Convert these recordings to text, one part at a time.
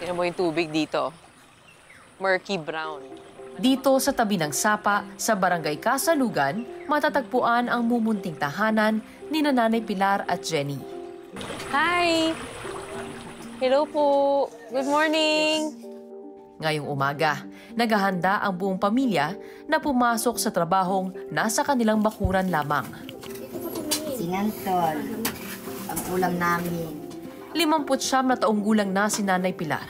Tingnan mo yung tubig dito. Murky brown. Dito sa tabi ng Sapa, sa Barangay Kasalugan, matatagpuan ang mumunting tahanan ni Nanay Pilar at Jenny. Hi! Hello po! Good morning! Ngayong umaga, naghahanda ang buong pamilya na pumasok sa trabahong nasa kanilang bakuran lamang. Sinantol, ang ulam namin. 59 na taong gulang na si Nanay Pilar.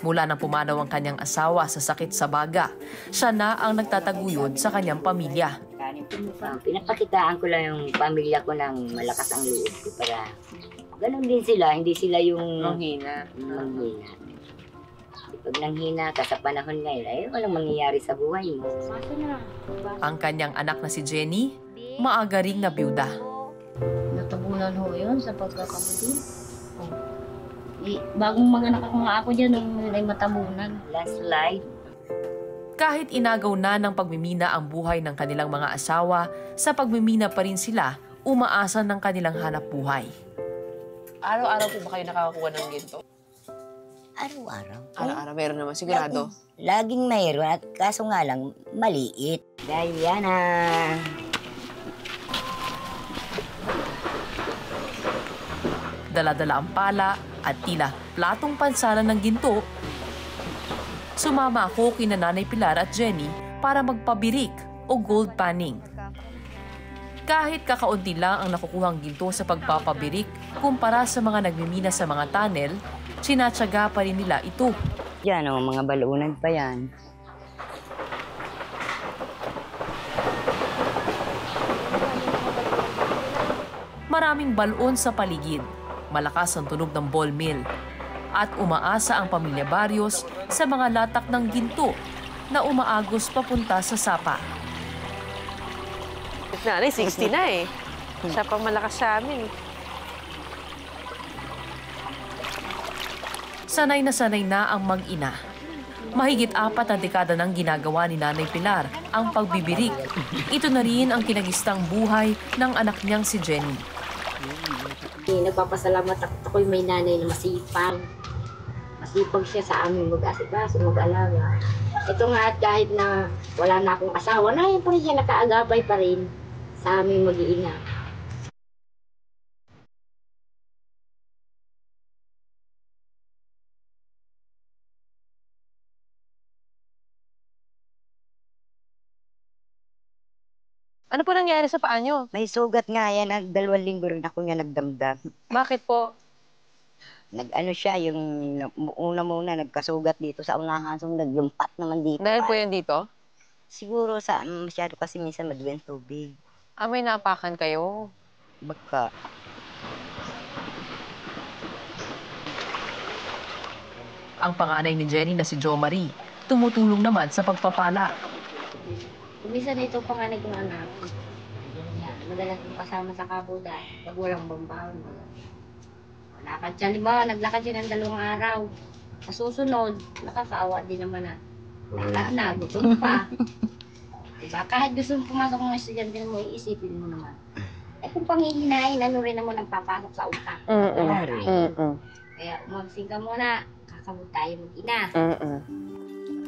Mula nang pumanaw ang kanyang asawa sa sakit sa baga, siya na ang nagtataguyod sa kanyang pamilya. Pinapakitaan ko lang yung pamilya ko ng malakas ang loob ko para ganun din sila, hindi sila yung Manghina. manghina. Pag nanghina ka sa panahon ngayon, ay walang mangyayari sa buhay mo. Ang kanyang anak na si Jenny, maaga ring nabiyuda. Natabunan ho yun sa pagkakamali. Bagong mga ako dyan nung nilay matabunan. Last slide. Kahit inagaw na ng pagmimina ang buhay ng kanilang mga asawa, sa pagmimina pa rin sila umaasa ng kanilang hanap buhay. Araw-araw po ba kayo nakakakuha ng ginto? Araw-araw. Araw-araw, meron naman sigurado. Laging mayroon at kaso nga lang maliit. Dahil yan Dala-dala ang pala at tila platong pansanan ng ginto. Sumama ako kina Nanay Pilar at Jenny para magpabirik o gold panning. Kahit kakaunti lang ang nakukuhang ginto sa pagpapabirik kumpara sa mga nagmimina sa mga tunnel, sinatsaga pa rin nila ito. Yan o, mga balunan pa yan. Maraming balon sa paligid, malakas ang tunog ng ball mill, at umaasa ang pamilya Barrios sa mga latak ng ginto na umaagos papunta sa Sapa. Nanay, 60 na eh. Siya pang malakas sa amin. Sanay na ang mag-ina. Mahigit 4 na dekada nang ginagawa ni Nanay Pilar ang pagbibirik. Ito na rin ang kinagistang buhay ng anak niyang si Jenny. Nagpapasalamat ako'y may nanay na masipag. Masipag siya sa aming mag-asikaso, mag-alaga. Ito nga at kahit na wala na akong asawa, na yun pa rin siya nakaagabay pa rin sa aming mag-iina. Ano po nangyari sa paa niyo? May sugat nga yan, 2 linggo rin ako nga nagdamdam. Bakit po? Nag-ano siya, yung una nagkasugat dito sa unahan, so nagyumpat naman dito. Dahil po yan dito? Siguro sa masyado kasi minsan maduwing tubig. May napakan kayo. Baka. Ang panganay ni Jenny na si Jo Marie, tumutulong naman sa pagpapala. Kumisa na ito panganay kong anak. Yan, madalas kong kasama sa kabuda. Pag walang bambawon. Lakad siya, liba, naglakad siya ng 2 araw. Sa susunod, nakasawa din naman na. Wala na, gutom pa. Diba? Kahit gusto mong pumasok ng estudyante mo, iisipin mo naman. Eh kung panghihinahin, ano rin naman ang papasok sa utak. Kaya umagsing ka muna, kakabot tayo mag-ina.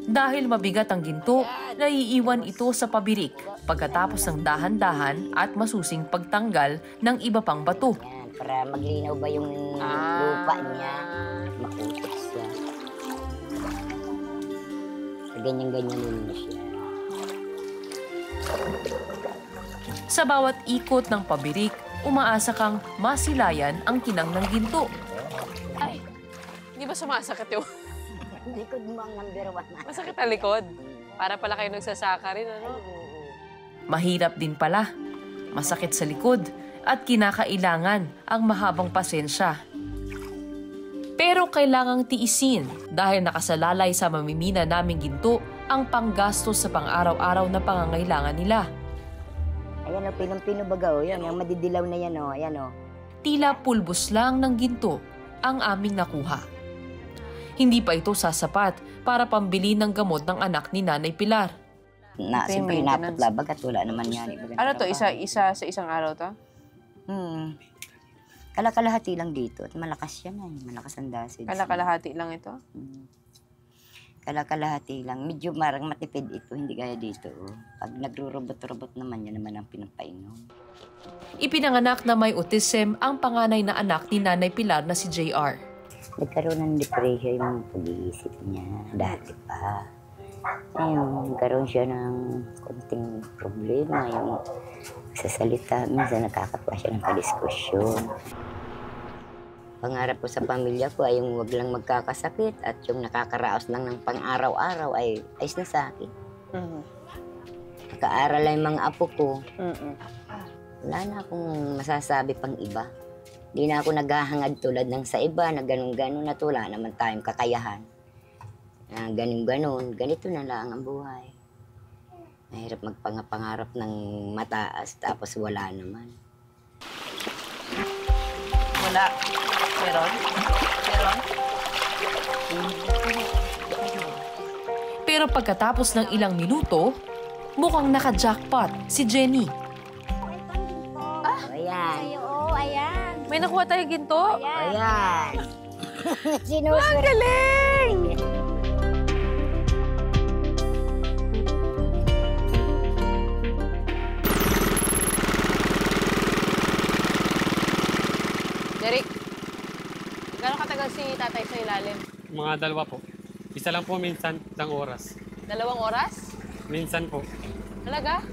Dahil mabigat ang ginto, naiiwan ito sa pabirik pagkatapos ng dahan-dahan at masusing pagtanggal ng iba pang bato. Yan, para maglinaw ba yung lupa niya. Makutos siya. Sa ganyan-ganyan yun na siya. Sa bawat ikot ng pabirik, umaasa kang masilayan ang kinang ng ginto. Ay, hindi ba sumasakit yung... Likod mo ang number 1 na. Masakit ang likod. Para pala kayo nagsasaka rin, ano? Mahirap din pala, masakit sa likod at kinakailangan ang mahabang pasensya. Pero kailangang tiisin dahil nakasalalay sa mamimina naming ginto ang panggastos sa pang-araw-araw na pangangailangan nila. Ayan o, pinong-pino baga o. Yan, yung madidilaw na yan o. Ayan o. Tila pulbos lang ng ginto ang aming nakuha. Hindi pa ito sasapat para pambili ng gamot ng anak ni Nanay Pilar. Siyempre napatla bagat wala naman yan. Ano to? Isa sa isang araw to? Kalakalahati lang dito at malakas yan ay. Malakas ang dasid. Kalakalahati lang ito? Kalakalahati lang. Medyo marang matipid ito, hindi gaya dito. Pag nagrurobot-robot naman, yan naman ang pinapainom. Ipinanganak na may autism ang panganay na anak ni Nanay Pilar na si JR. Nagkaroon ng depression yung pag-iisip niya dati pa. Ngayon, nagkaroon siya ng konting problema. Yung sa salita, minsan nakakatawa siya ng kadiskusyon. Pangarap ko sa pamilya ko ay yung wag lang magkakasakit at yung nakakaraos lang ng pang-araw-araw ay ayos na sa akin. Nakaaral ay mga apo ko. Wala na akong masasabi pang iba. Hindi na ako naghahangad tulad ng sa iba na ganun-ganun na wala naman tayong kakayahan. Na ganun-ganun, ganito na lang ang buhay. Mahirap magpangarap ng mataas tapos wala naman. Wala. Meron? Meron? Pero pagkatapos ng ilang minuto, mukhang naka-jackpot si Jenny. Ayan. Oo, ayan. May nakuha tayo ginto? Ayan. Ang galing! Derek, gano'ng katagal si tatay sa ilalim? Mga 2 po. Isa lang po minsan, 1 oras. 2 oras? Minsan po. Talaga?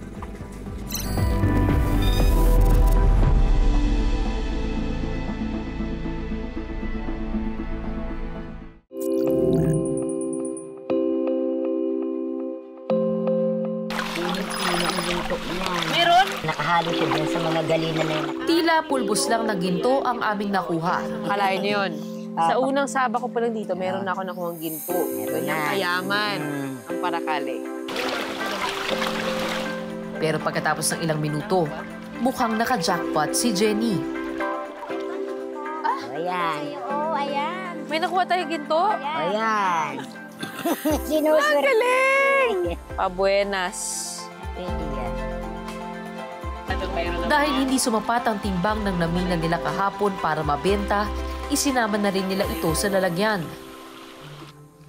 Meron? Nakahalo siya dyan sa mga galina na yun. Tila pulbos lang na ginto ang aming nakuha. Akalain niyo yun. Sa unang saba ko pa lang dito, meron na ako nakuha ginto. Ganyang kayaman ang Paracale. Pero pagkatapos ng ilang minuto, mukhang naka-jackpot si Jenny. Ayan. Oo, ayan. May nakuha tayo ginto? Ayan. Ang Sinusur. galing! Pabuenas. Pwede yan. Dahil hindi sumapat ang timbang ng namina nila kahapon para mabenta, isinama na rin nila ito sa lalagyan.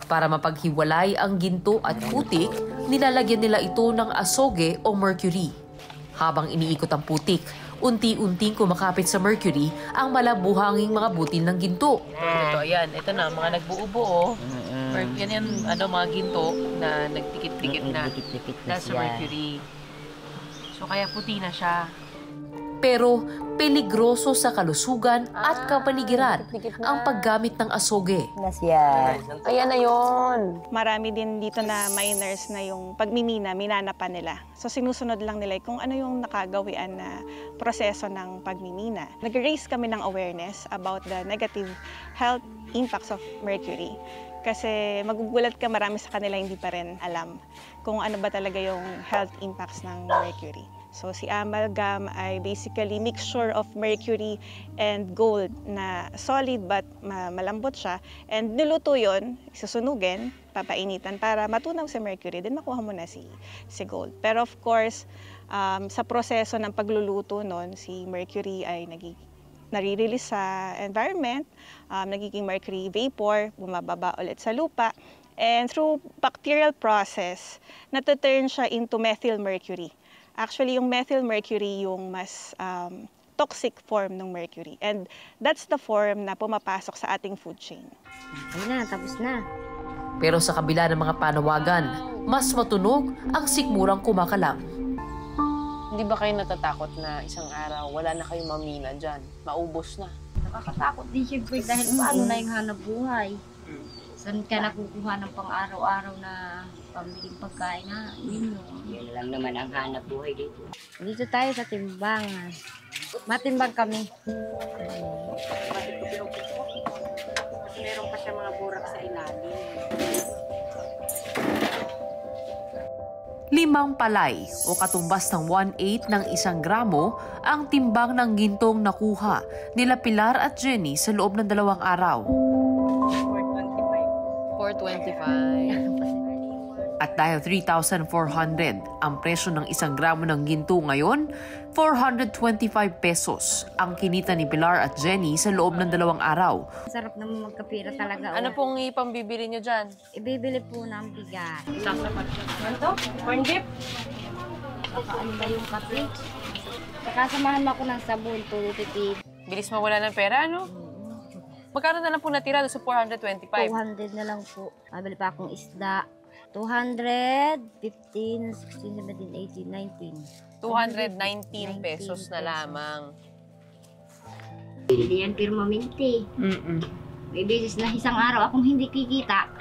Para mapaghiwalay ang ginto at putik, nilalagyan nila ito ng asoge o mercury. Habang iniikot ang putik, unti-unting kumakapit sa mercury ang malabuhanging mga butil ng ginto. Ito, ayan. Ito na, mga nagbuo-buo. Yan yan, mga ginto na nagdikit-dikit na. Dikit-dikit na That's siya. mercury. So kaya puti na siya. Pero peligroso sa kalusugan at kapaligiran ang paggamit ng asoge. Na siya. Ayan na yun. Marami din dito na miners na yung pagmimina, minana pa nila. So sinusunod lang nila kung ano yung nakagawian na proseso ng pagmimina. Nag-raise kami ng awareness about the negative health impacts of mercury. Kasi magugulat ka, marami sa kanila hindi pa rin alam kung ano ba talaga yung health impacts ng mercury. So si amalgam ay basically mixture of mercury and gold na solid but malambot siya. And niluto yun, susunugin, papainitan para matunaw si mercury, then makuha mo na si gold. Pero of course, sa proseso ng pagluluto nun, si mercury ay nare-release sa environment, nagiging mercury vapor, bumababa ulit sa lupa. And through bacterial process, nata-turn siya into methyl mercury. Actually, yung methyl mercury yung mas toxic form ng mercury. And that's the form na pumapasok sa ating food chain. Ayun na, tapos na. Pero sa kabila ng mga panawagan, mas matunog ang sikmurang kumakalam. Hindi ba kayo natatakot na isang araw, wala na kayong mamina dyan? Maubos na. Nakakatakot din siyempre dahil paano na yung hanap buhay. Saan ka nakukuha ng pang-araw-araw na pambiling pagkain na? Yan lang naman ang hanap buhay dito. Dito tayo sa timbangan. Matimbang kami. Meron pa siya mga burak sa ilalim. 5 palay o katumbas ng 1/8 ng 1 gramo ang timbang ng gintong nakuha nila Pilar at Jenny sa loob ng 2 araw. 425. At dahil 3,400 ang presyo ng 1 gramo ng ginto ngayon, 425 pesos ang kinita ni Pilar at Jenny sa loob ng 2 araw. Sarap naman magkapira talaga. Ano pong ipambibili nyo dyan? Ibibili po ng bigas. Ano? Corn dip? Saka ano ba yung kape? Saka samahan mo ako ng sabon, tulipipid. Bilis mawala ng pera, ano? Magkano na lang po natira doon sa 425? 200 na lang po. Mabili pa akong isda. 200, 15, 16, 17, 18, 19. 219 pesos na lamang. Hindi yan permanente. May beses na isang araw akong hindi kikita.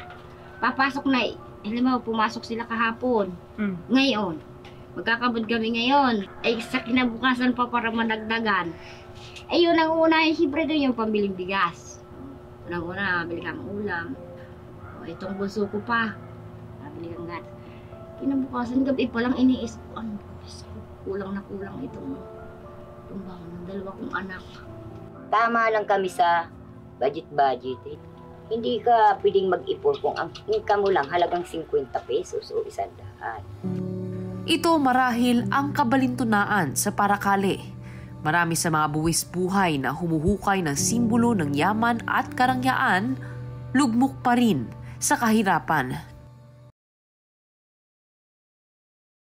Papasok na, halimbawa pumasok sila kahapon. Ngayon, magkakabod kami ngayon. Ay sa kinabukasan pa para managdagan. Ay yun ang una, siyempre doon yung pambiling bigas. Unang-una, bili kang ulam. O, itong bunso ko pa. Bili kang gat. Kinabukasan gabi pa lang iniisip ko, ano, kulang na kulang itong bangon ng 2 kong anak. Tama lang kami sa budget. Hindi ka pwedeng mag-ipon kung ang income mo lang halagang 50 pesos o 100. Ito marahil ang kabalintunaan sa Paracale. Marami sa mga buwis buhay na humuhukay ng simbolo ng yaman at karangyaan, lugmok pa rin sa kahirapan